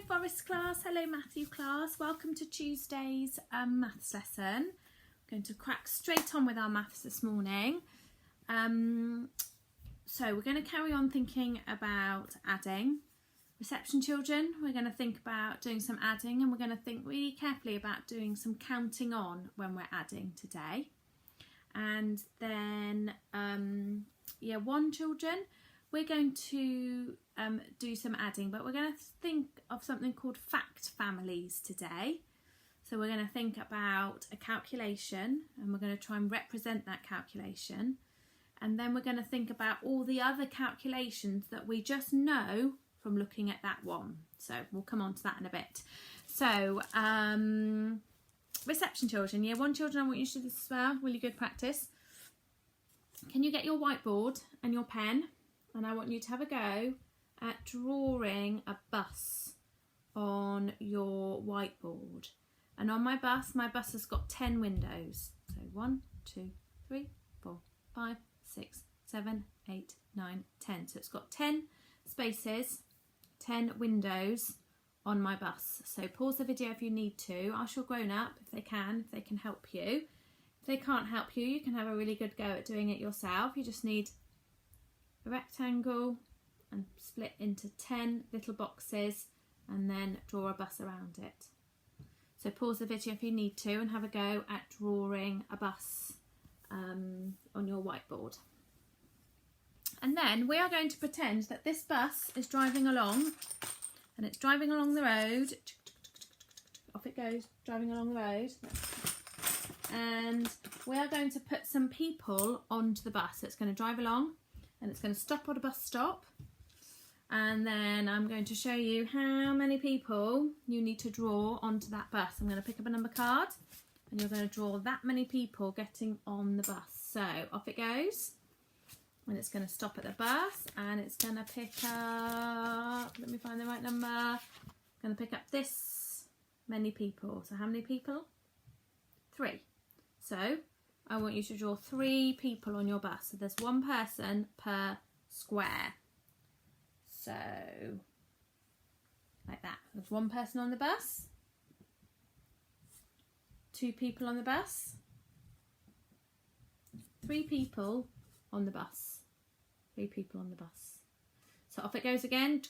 Forest class, hello Matthew class, welcome to Tuesday's maths lesson. We're going to crack straight on with our maths this morning. So we're going to carry on thinking about adding. Reception children, we're going to think about doing some adding, and we're going to think really carefully about doing some counting on when we're adding today. And then year one children, we're going to do some adding, but we're going to think of something called fact families today. So we're going to think about a calculation, and we're going to try and represent that calculation. And then we're going to think about all the other calculations that we just know from looking at that one. So we'll come on to that in a bit. So reception children, year one children, I want you to do this as well, really good practice. Can you get your whiteboard and your pen? And I want you to have a go at drawing a bus on your whiteboard. And on my bus has got 10 windows. So 1, 2, 3, 4, 5, 6, 7, 8, 9, 10. So it's got 10 spaces, 10 windows on my bus. So pause the video if you need to. Ask your grown up if they can help you. If they can't help you, you can have a really good go at doing it yourself. You just need a rectangle and split into 10 little boxes and then draw a bus around it. So pause the video if you need to and have a go at drawing a bus on your whiteboard. And then we are going to pretend that this bus is driving along, and it's driving along the road. Off it goes, driving along the road. And we are going to put some people onto the bus. It's going to drive along and it's going to stop at a bus stop. And then I'm going to show you how many people you need to draw onto that bus. I'm going to pick up a number card and you're going to draw that many people getting on the bus. So off it goes. And it's going to stop at the bus and it's going to pick up, let me find the right number, going to pick up this many people. So how many people? 3. So I want you to draw 3 people on your bus. So there's 1 person per square. So like that. There's 1 person on the bus, 2 people on the bus, 3 people on the bus. 3 people on the bus. So off it goes again.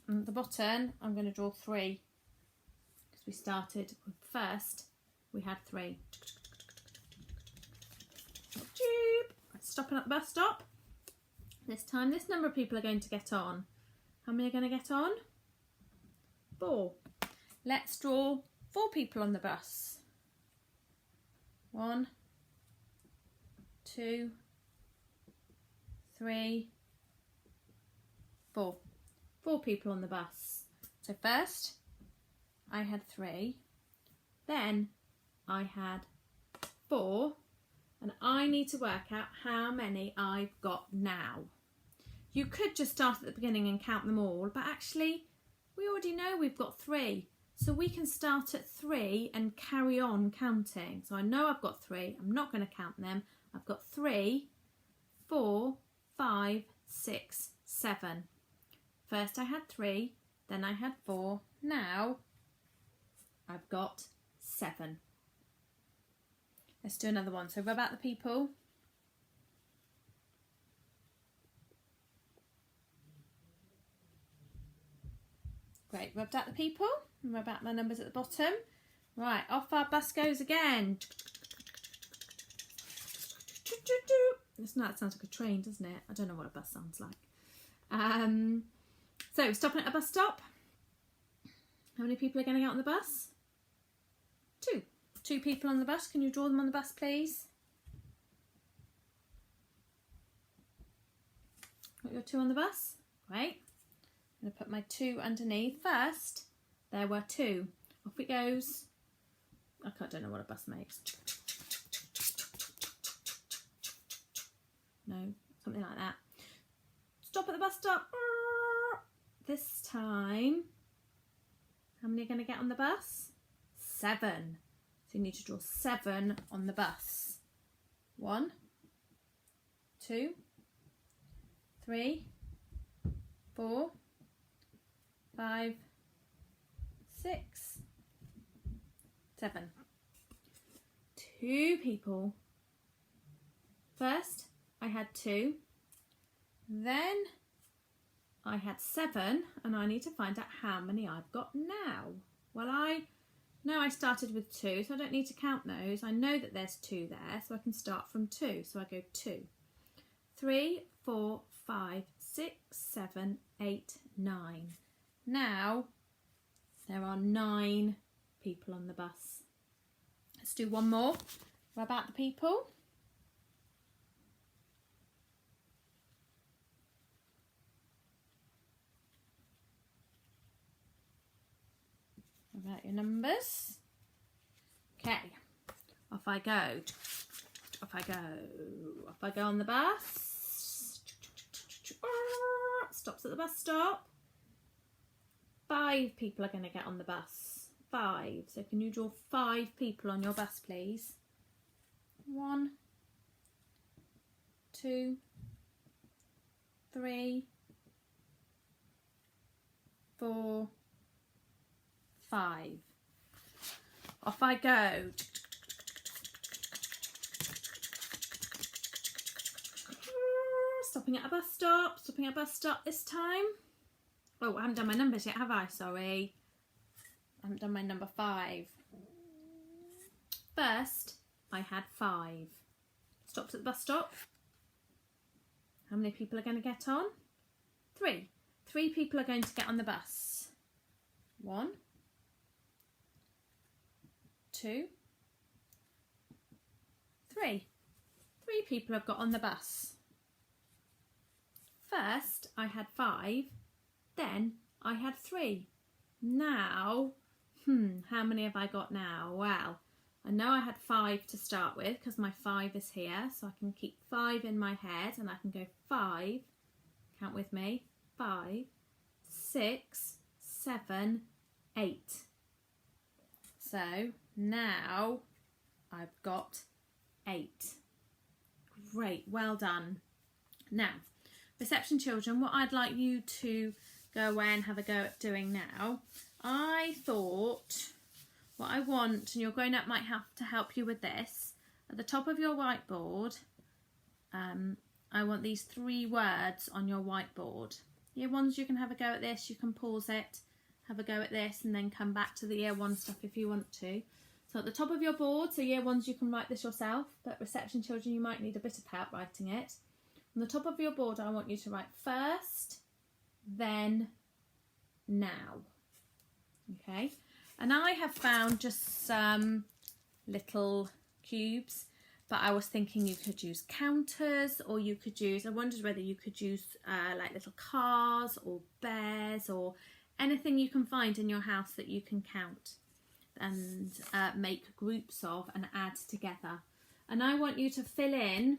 And at the bottom, I'm going to draw 3 because we started with first. We had 3. Stopping at the bus stop. This time, this number of people are going to get on. How many are going to get on? 4. Let's draw 4 people on the bus. 1, 2, 3, 4. 4 people on the bus. So first I had 3, then I had 4, and I need to work out how many I've got now. You could just start at the beginning and count them all, but actually we already know we've got 3. So we can start at 3 and carry on counting. So I know I've got 3. I'm not going to count them. I've got 3, 4, 5, 6, 7. First I had 3, then I had 4. Now I've got 7. Let's do another one. So rub out the people. Great, rubbed out the people and rub out my numbers at the bottom. Right, off our bus goes again. That sounds like a train, doesn't it? I don't know what a bus sounds like. So stopping at a bus stop. How many people are going to get on the bus? 2. 2 people on the bus. Can you draw them on the bus, please? Got your 2 on the bus? Great. I'm going to put my 2 underneath. First, there were 2. Off it goes. I don't know what a bus makes. No, something like that. Stop at the bus stop. This time, how many are going to get on the bus? 7. So you need to draw 7 on the bus. 1, 2, 3, 4, 5, 6, 7. 2 people. First, I had 2. Then I had 7, and I need to find out how many I've got now. Well, I know I started with 2, so I don't need to count those. I know that there's 2 there, so I can start from 2. So I go 2, 3, 4, 5, 6, 7, 8, 9. Now there are 9 people on the bus. Let's do one more. What about the people? What about your numbers? Okay, off I go. Off I go. Off I go on the bus. Stops at the bus stop. 5 people are going to get on the bus. 5. So can you draw 5 people on your bus, please? 1, 2, 3, 4, 5. Off I go. Stopping at a bus stop. Stopping at a bus stop this time. Oh, I haven't done my numbers yet, have I? Sorry. I haven't done my number 5. First, I had 5. Stopped at the bus stop. How many people are going to get on? 3. 3 people are going to get on the bus. 1, 2, 3. 3 people have got on the bus. First, I had 5. Then I had 3. Now, how many have I got now? Well, I know I had 5 to start with because my 5 is here. So I can keep 5 in my head and I can go 5, count with me, 5, 6, 7, 8. So now I've got 8. Great, well done. Now, reception children, what I'd like you to go away and have a go at doing now, I thought what I want, and your grown-up might have to help you with this, at the top of your whiteboard, I want these 3 words on your whiteboard. Year 1s, you can have a go at this, you can pause it, have a go at this, and then come back to the year 1 stuff if you want to. So at the top of your board, so year 1s, you can write this yourself, but reception children, you might need a bit of help writing it. On the top of your board, I want you to write first, then, now. Okay, and I have found just some little cubes, but I was thinking you could use counters, or you could use, I wondered whether you could use like little cars or bears or anything you can find in your house that you can count and make groups of and add together. And I want you to fill in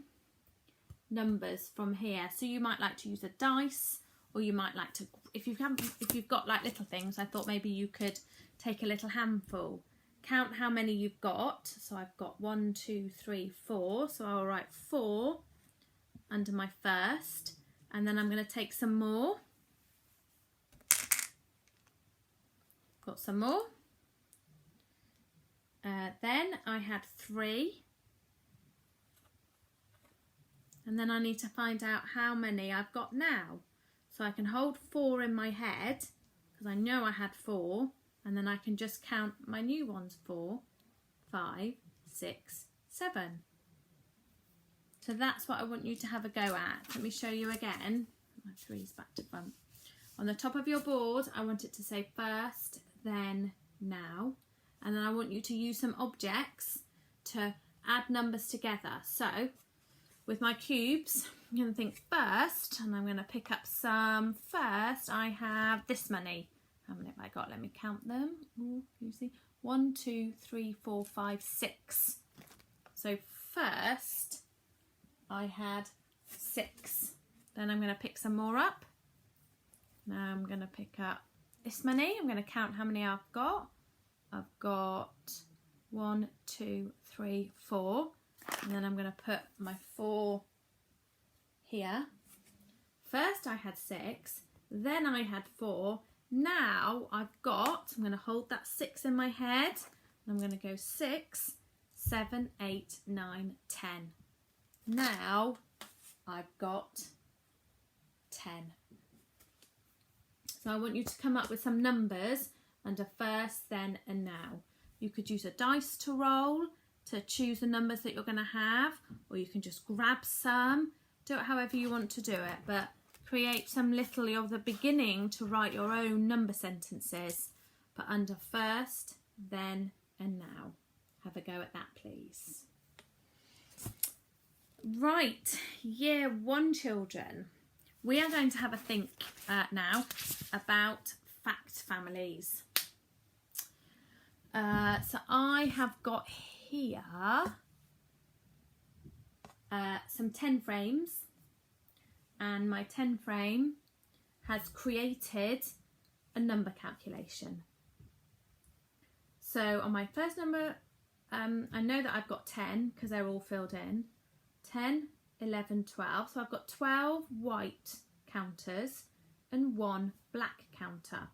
numbers from here. So you might like to use a dice, or you might like to, if you've got like little things, I thought maybe you could take a little handful, count how many you've got. So I've got 1, 2, 3, 4. So I'll write 4 under my first, and then I'm going to take some more. Got some more. Then I had 3. And then I need to find out how many I've got now. So I can hold 4 in my head, because I know I had 4. And then I can just count my new ones. 4, 5, 6, 7. So that's what I want you to have a go at. Let me show you again. My 3's back to front. On the top of your board, I want it to say first, then, now. And then I want you to use some objects to add numbers together. So with my cubes, I'm going to think first, and I'm going to pick up some. First, I have this many. How many have I got? Let me count them. Ooh, you see? 1, 2, 3, 4, 5, 6. So first, I had 6. Then I'm going to pick some more up. Now I'm going to pick up this many. I'm going to count how many I've got. I've got 1, 2, 3, 4. And then I'm going to put my 4 here. First I had 6, then I had 4, Now I'm going to hold that 6 in my head. I'm going to go 6, 7, 8, 9, 10. Now I've got 10. So I want you to come up with some numbers under first, then and now. You could use a dice to roll to choose the numbers that you're going to have, or you can just grab some. Do it however you want to do it, but create some little of the beginning to write your own number sentences, but under first, then and now. Have a go at that, please. Right, year 1 children. We are going to have a think now about fact families. So I have got here some 10 frames, and my 10 frame has created a number calculation. So on my first number, I know that I've got 10 because they're all filled in. 10, 11, 12. So I've got 12 white counters and 1 black counter.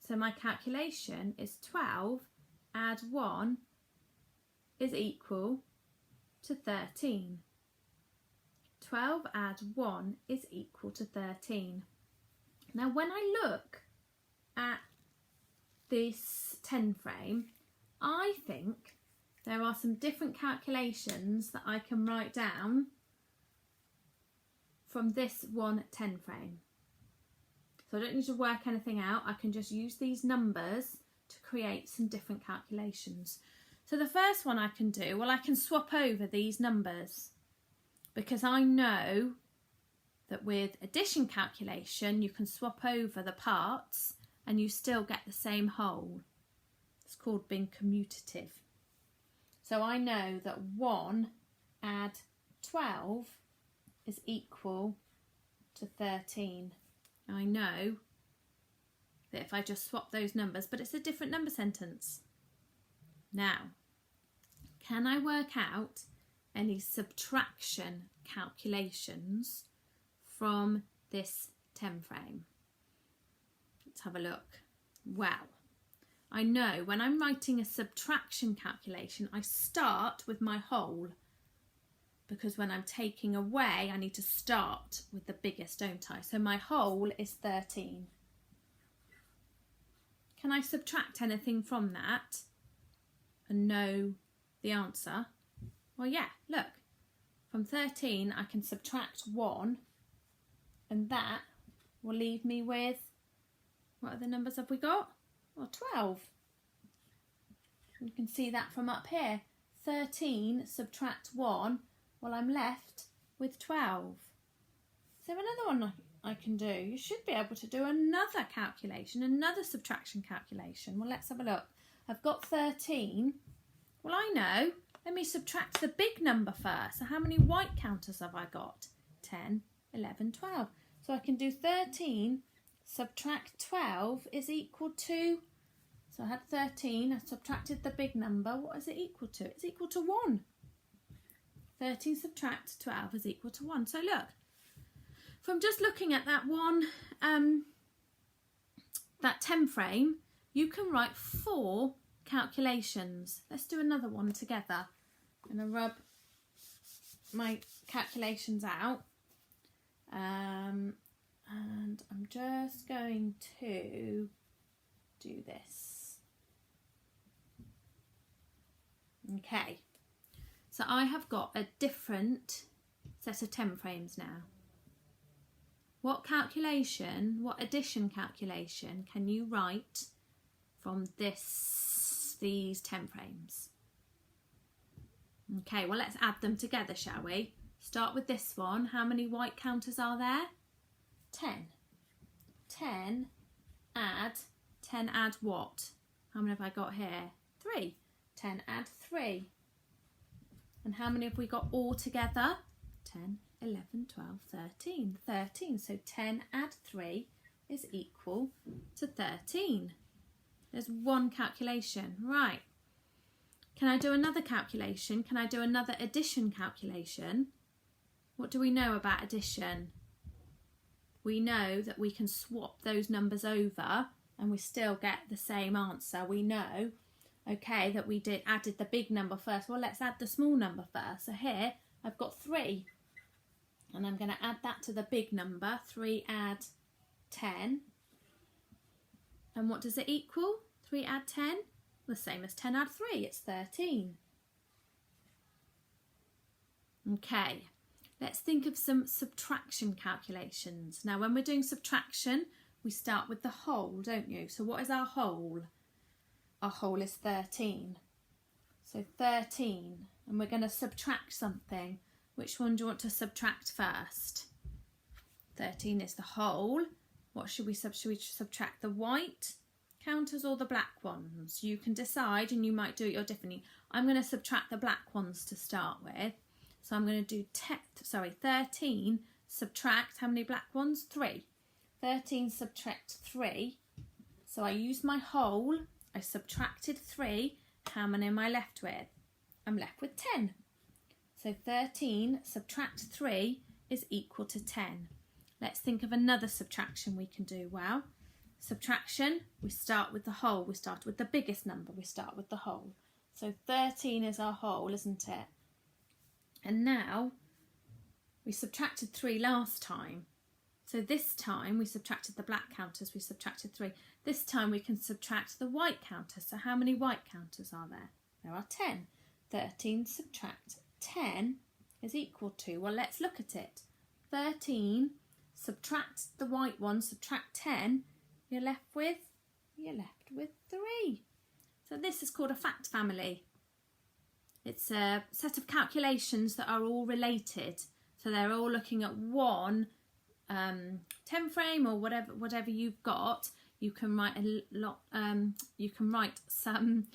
So my calculation is 12 add 1 is equal to 13. 12 add 1 is equal to 13. Now when I look at this 10 frame, I think there are some different calculations that I can write down from this one 10 frame. So I don't need to work anything out, I can just use these numbers to create some different calculations. So the first one I can do, well, I can swap over these numbers, because I know that with addition calculation you can swap over the parts and you still get the same whole. It's called being commutative. So I know that 1 add 12 is equal to 13. I know that if I just swap those numbers, but it's a different number sentence. Now, can I work out any subtraction calculations from this 10 frame? Let's have a look. Well, I know when I'm writing a subtraction calculation, I start with my whole, because when I'm taking away, I need to start with the biggest, don't I? So my whole is 13. Can I subtract anything from that and know the answer? Well, yeah, look. From 13, I can subtract 1, and that will leave me with, what other numbers have we got? Well, 12. You can see that from up here. 13 subtract 1, well, I'm left with 12. Is there another one I can do? You should be able to do another calculation, another subtraction calculation. Well, let's have a look. I've got 13. Well, I know. Let me subtract the big number first. So how many white counters have I got? 10, 11, 12. So I can do 13 subtract 12 is equal to, so I had 13, I subtracted the big number. What is it equal to? It's equal to 1. 13 subtract 12 is equal to 1. So look, from just looking at that one, that 10 frame, you can write 4 calculations. Let's do another one together. I'm going to rub my calculations out. And I'm just going to do this. Okay, so I have got a different set of 10 frames now. What calculation, what addition calculation can you write from these 10 frames? Okay, well, let's add them together, shall we? Start with this one. How many white counters are there? 10. 10 add what? How many have I got here? 3. 10 add 3. And how many have we got all together? 10, 11, 12, 13. 13. So 10 add 3 is equal to 13. There's one calculation. Right. Can I do another calculation? Can I do another addition calculation? What do we know about addition? We know that we can swap those numbers over and we still get the same answer. We know, okay, that we added the big number first. Well, let's add the small number first. So here I've got 3, and I'm going to add that to the big number. 3 add 10. And what does it equal? 3 add 10? The same as 10 add 3. It's 13. Okay, let's think of some subtraction calculations. Now, when we're doing subtraction, we start with the whole, don't you? So what is our whole? Our whole is 13. So 13, and we're going to subtract something. Which one do you want to subtract first? 13 is the whole. What should we subtract? The white counters or the black ones? You can decide, and you might do it differently. I'm going to subtract the black ones to start with. So I'm going to do 13 subtract, how many black ones? 3. 13 subtract 3. So I used my whole, I subtracted 3. How many am I left with? I'm left with 10. So 13 subtract 3 is equal to 10. Let's think of another subtraction we can do. Well, subtraction, we start with the whole. We start with the biggest number. We start with the whole. So 13 is our whole, isn't it? And now we subtracted 3 last time. So this time we subtracted the black counters. We subtracted 3. This time we can subtract the white counters. So how many white counters are there? There are 10. 13 subtract 10 is equal to, well, let's look at it. 13 subtract the white one, subtract 10, you're left with 3. So this is called a fact family. It's a set of calculations that are all related. So they're all looking at one 10 frame or whatever you've got. You can write a lot. You can write some.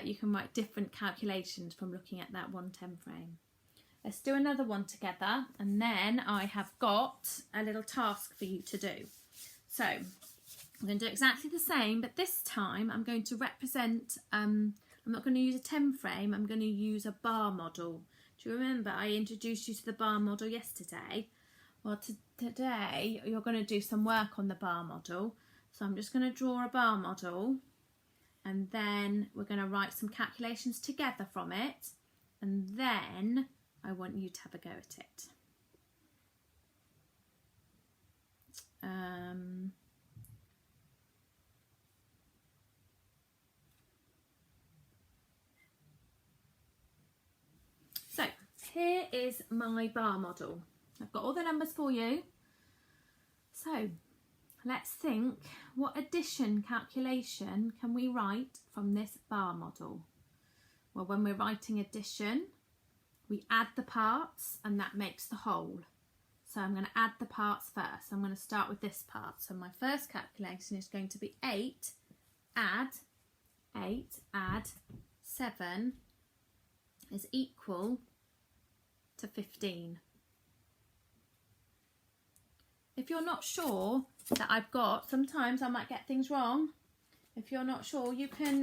You can write different calculations from looking at that one 10 frame. Let's do another one together, and then I have got a little task for you to do. So I'm going to do exactly the same, but this time I'm going to represent, I'm not going to use a 10 frame, I'm going to use a bar model. Do you remember I introduced you to the bar model yesterday? Well, today you're going to do some work on the bar model. So I'm just going to draw a bar model, and then we're going to write some calculations together from it, and then I want you to have a go at it. So here is my bar model. I've got all the numbers for you. So let's think, what addition calculation can we write from this bar model? Well, when we're writing addition, we add the parts and that makes the whole. So I'm going to add the parts first. I'm going to start with this part. So my first calculation is going to be 8 add 7 is equal to 15. If you're not sure that sometimes I might get things wrong. If you're not sure, you can